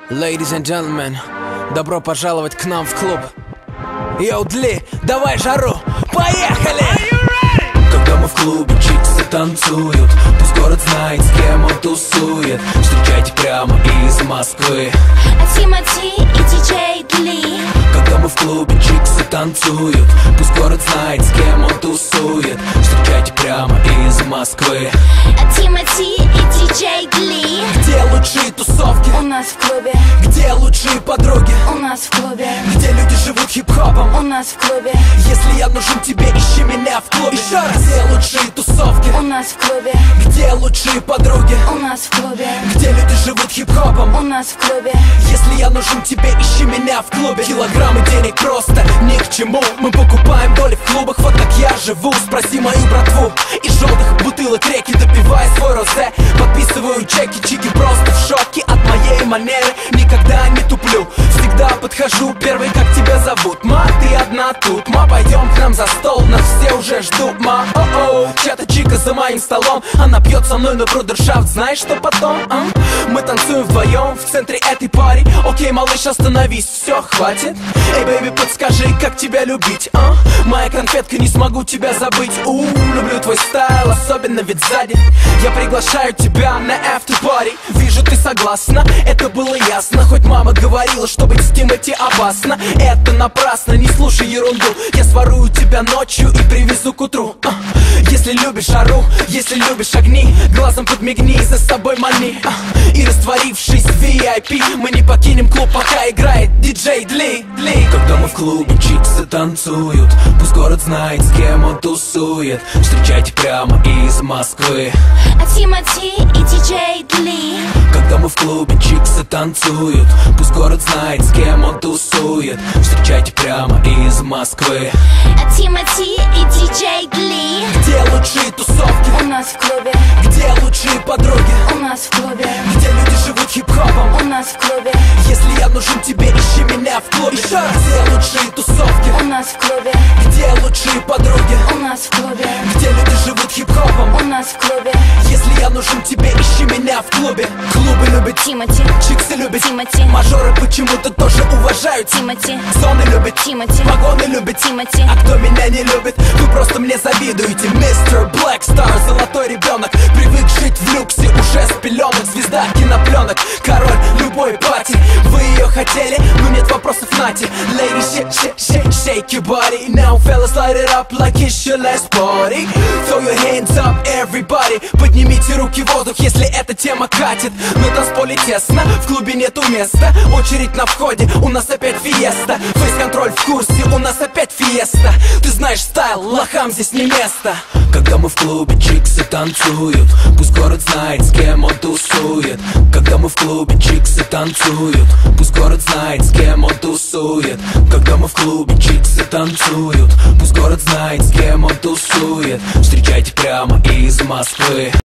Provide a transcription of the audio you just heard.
Ladies and gentlemen, добро пожаловать к нам в клуб. Йоу, Дли, давай жару, поехали! Когда мы в клубе, чиксы танцуют, пусть город знает, с кем он тусует. Встречайте прямо из Москвы Тимати и диджей Дли. Когда мы в клубе, чиксы танцуют, пусть город знает, с кем он тусует. Встречайте прямо из Москвы Тимати и диджей Дли. Где лучшие тусовки? У нас в клубе. Где лучшие подруги? У нас в клубе. Где люди живут хип-хопом? У нас в клубе. Если я нужен тебе, ищи меня в клубе. Еще раз. Где лучшие тусовки? У нас в клубе. Где лучшие подруги? У нас в клубе. Где люди живут хип-хопом? У нас в клубе. Если я нужен тебе, ищи меня в клубе. Килограммы денег просто ни к чему. Мы покупаем доли в клубах, вот так я живу. Спроси мою братву. Из желтых бутылок реки допивая свой розе. Подписываю чеки, чики просто в шоке от моей манеры. Никогда не туплю, всегда подхожу первый, как тебя зовут? Ма, ты одна тут, ма, пойдем к нам за стол, нас все уже ждут, ма. О-оу, чья-то чика за моим столом, она пьет со мной на брудершафт, знаешь, что потом? Мы танцуем вдвоем в центре этой пари. Окей, малыш, остановись, все, хватит. Эй, бэйби, подскажи, как тебя любить, а? Моя конфетка, не смогу тебя забыть. Люблю твой стайл, особенно ведь сзади. Я приглашаю тебя на after-party. Вижу, ты согласна, это было ясно. Хоть мама говорила, что быть с Тимати опасно. Это напрасно, не слушай ерунду. Я сворую тебя ночью и привезу к утру. Если любишь жару, если любишь огни, глазом подмигни, за собой мани. И растворившись в VIP, мы не покинем клуб, пока играет диджей Дли. Когда мы в клубе, чиксы танцуют, пусть город знает, с кем он тусует. Встречайте прямо из Москвы Тимати и диджей Дли. Когда мы в клубе, чиксы танцуют, пусть город знает, с кем он тусует. Встречайте прямо из Москвы Тимати и диджей Дли. Где лучшие тусовки? У нас в клубе. Где лучшие подруги? У нас в клубе. Где люди живут хип-хопом? У нас в клубе. Если я нужен тебе, ищи меня в клубе. Еще раз. Где лучшие тусовки? У нас в клубе. Где лучшие подруги? У нас в клубе. Где люди живут хип-хопом? У нас в клубе. Если я нужен тебе, ищи меня в клубе. Клубы любят Тимати. чиксы любят Тимати. мажоры почему-то тоже уважают Тимати. Зоны любят Тимати. погоны любят Тимати. А кто меня не любит, вы просто мне завидуете. Мистер Блэк Стар, золотой ребенок, привык жить в люксе, уже с пеленок. Звезда кинопленок, король любой пати. Вы ее хотели, но нет вопросов, нате. Lady, shake your body. Now fellas, light it up like it's your last party. Throw your hands up, everybody. Поднимите руки в воздух, если эта тема катит. На танцполе тесно, в клубе нету места. Очередь на входе, у нас опять фиеста. Фейс-контроль в курсе, у нас опять фиеста. Ты знаешь стайл, лохам здесь не место. Когда мы в клубе, чиксы танцуют, пусть город знает, с кем он тусует. Когда мы в клубе, чиксы танцуют, пусть город знает, с кем он тусует. Когда мы в клубе, чиксы танцуют, пусть город знает, с кем он тусует. Встречайте прямо из Москвы